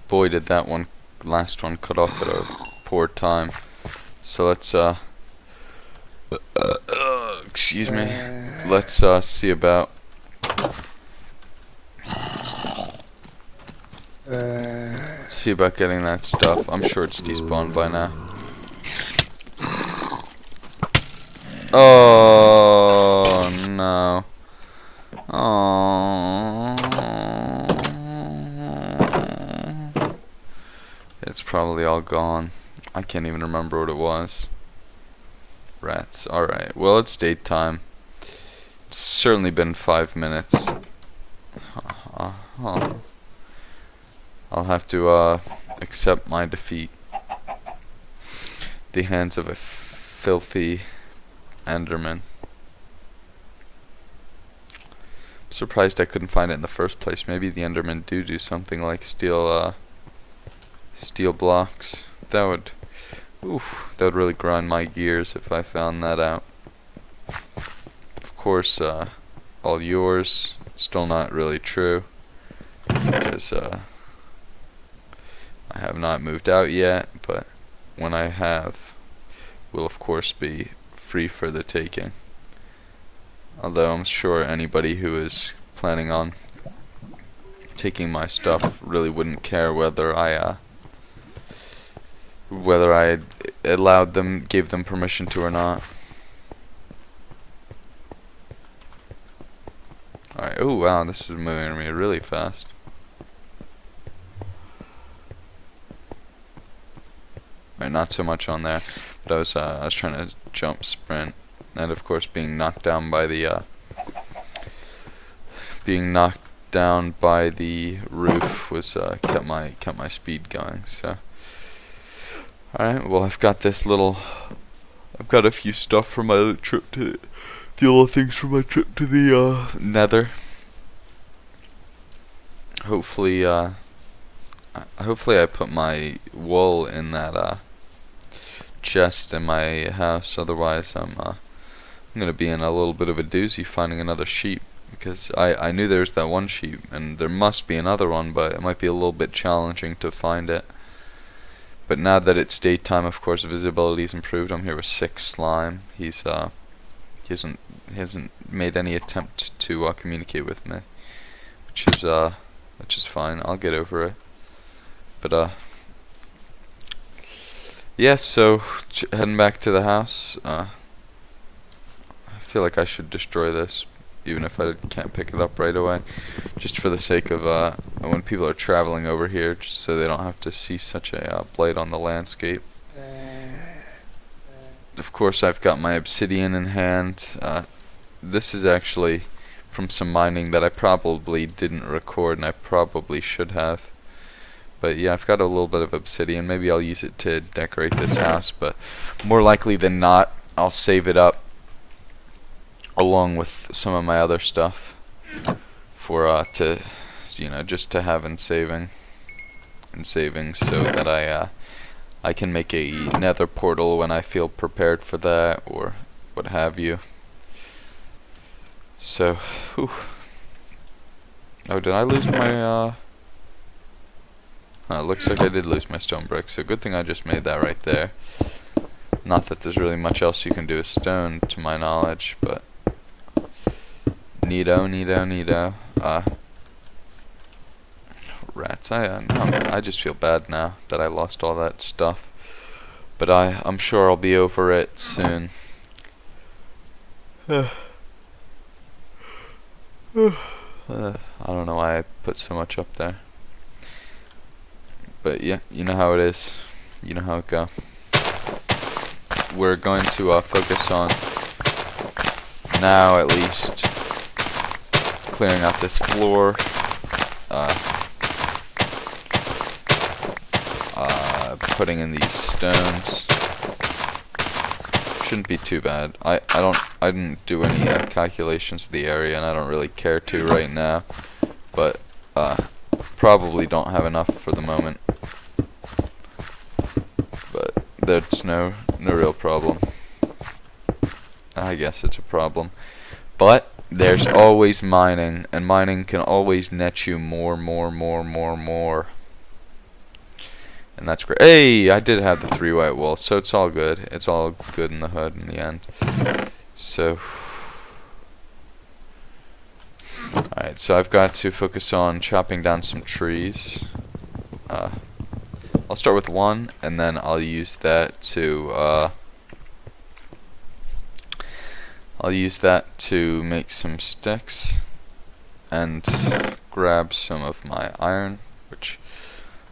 boy did that last one cut off at a poor time. So let's excuse me. Let's see about getting that stuff. I'm sure it's despawned by now. Oh no. Oh. It's probably all gone. I can't even remember what it was. Rats. Alright. Well, it's daytime. It's certainly been 5 minutes. I'll have to accept my defeat. The hands of a filthy Enderman. I'm surprised I couldn't find it in the first place. Maybe the Endermen do something like steal blocks. That would really grind my gears if I found that out. Of course, all yours. Still not really true, because I have not moved out yet, but when I have, will of course be free for the taking. Although I'm sure anybody who is planning on taking my stuff really wouldn't care whether I gave them permission to or not. Alright, oh wow, this is moving me really fast. Right, not so much on there, but I was trying to jump sprint, and of course being knocked down by the roof was kept my speed going. So alright, well I've got a few stuff from my trip to things from my trip to the Nether. Hopefully I put my wool in that chest in my house. Otherwise, I'm gonna be in a little bit of a doozy finding another sheep, because I knew there's that one sheep, and there must be another one, but it might be a little bit challenging to find it. But now that it's daytime, of course, visibility's improved. I'm here with 6 slime. He hasn't made any attempt to communicate with me, which is fine. I'll get over it. But yeah, so heading back to the house. I feel like I should destroy this, even if I can't pick it up right away, just for the sake of when people are traveling over here, just so they don't have to see such a blight on the landscape. Of course, I've got my obsidian in hand. This is actually from some mining that I probably didn't record, and I probably should have. But yeah, I've got a little bit of obsidian. Maybe I'll use it to decorate this house, but more likely than not, I'll save it up along with some of my other stuff for just to have in savings, so that I can make a nether portal when I feel prepared for that, or what have you. So, whew. Oh, did I lose my it looks like I did lose my stone brick, so good thing I just made that right there. Not that there's really much else you can do with stone, to my knowledge, but neato. Rats. I just feel bad now that I lost all that stuff, but I'm sure I'll be over it soon. I don't know why I put so much up there. But yeah, you know how it is. You know how it goes. We're going to focus on, now at least, clearing out this floor. Putting in these stones. Shouldn't be too bad. I didn't do any calculations of the area, and I don't really care to right now. But probably don't have enough for the moment. But that's no real problem. I guess it's a problem. But there's always mining, and mining can always net you more. And that's great. Hey, I did have the 3 white walls, so it's all good. It's all good in the hood in the end. So, alright, so I've got to focus on chopping down some trees. I'll start with 1, and then I'll use that to make some sticks and grab some of my iron, which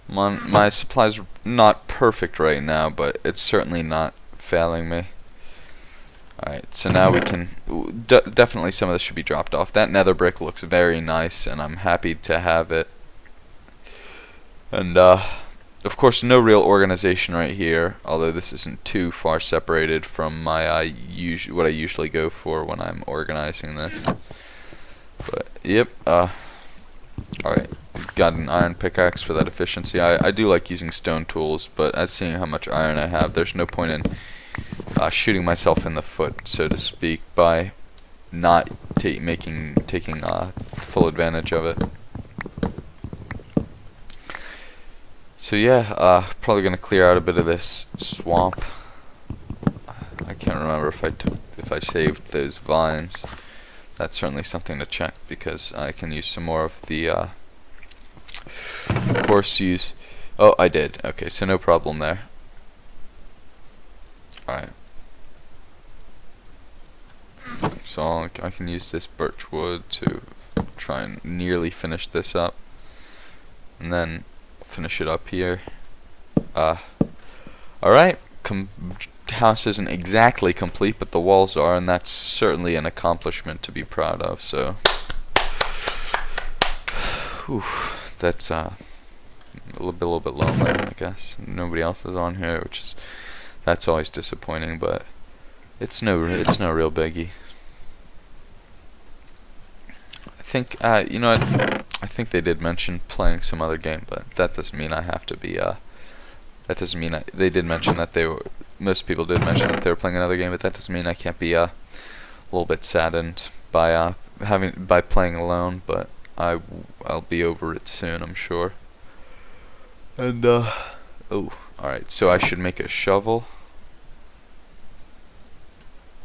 my supply's not perfect right now, but it's certainly not failing me. Alright, so now we can definitely some of this should be dropped off. That nether brick looks very nice, and I'm happy to have it. And of course, no real organization right here, although this isn't too far separated from my what I usually go for when I'm organizing this. But yep, alright, got an iron pickaxe for that efficiency. I do like using stone tools, but as seeing how much iron I have, there's no point in shooting myself in the foot, so to speak, by not taking full advantage of it. So yeah, probably gonna clear out a bit of this swamp. I can't remember if I saved those vines. That's certainly something to check, because I can use some more of the of course use. Oh, I did. Okay, so no problem there. Alright. So I can use this birch wood to try and nearly finish this up, and then finish it up here. Alright, house isn't exactly complete, but the walls are, and that's certainly an accomplishment to be proud of. So, whew, that's a little bit lonely, I guess. Nobody else is on here, that's always disappointing, but it's no real biggie. I think you know what? I think they did mention playing some other game, but that doesn't mean I have to be. That doesn't mean they did mention that most people did mention that they were playing another game, but that doesn't mean I can't be a little bit saddened by playing alone. But I'll be over it soon, I'm sure. And oh, all right. So I should make a shovel,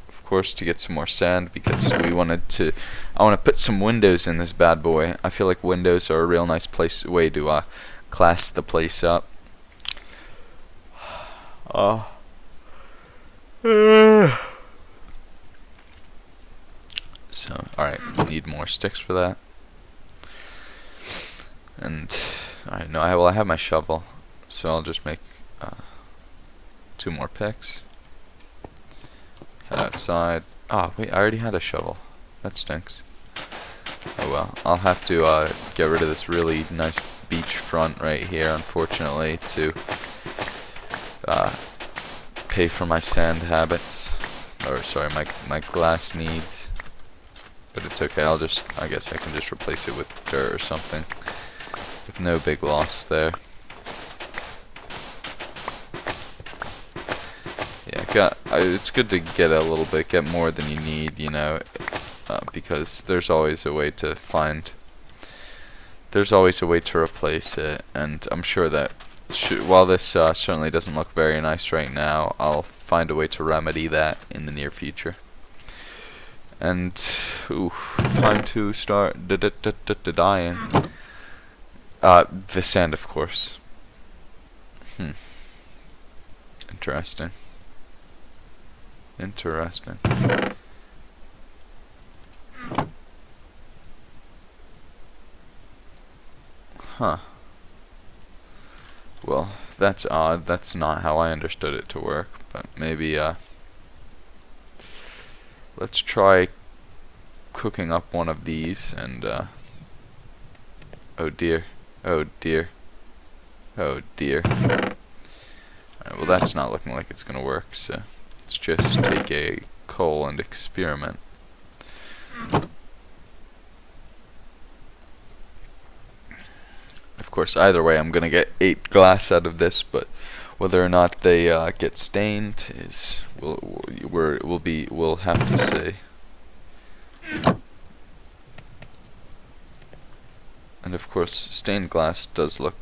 of course, to get some more sand, because I want to put some windows in this bad boy. I feel like windows are a real nice way to class the place up. So, alright, need more sticks for that. And alright, no, I have my shovel, so I'll just make 2 more picks. Head outside. Oh wait, I already had a shovel. That stinks. Oh well, I'll have to get rid of this really nice beach front right here, unfortunately, to pay for my sand habits, or sorry, my glass needs. But it's okay. I guess I can just replace it with dirt or something, with no big loss there. Yeah, it's good to get get more than you need, you know, because there's always a way to replace it, and I'm sure that while this certainly doesn't look very nice right now, I'll find a way to remedy that in the near future. And time to start dying. The sand, of course. Interesting. Huh. Well, that's odd. That's not how I understood it to work, but maybe let's try cooking up one of these, and oh dear. Oh dear. Oh dear. Alright, well, that's not looking like it's gonna work, so let's just take a coal and experiment. Of course, either way, I'm gonna get 8 glass out of this, but whether or not they get stained is we'll have to see. And of course, stained glass does look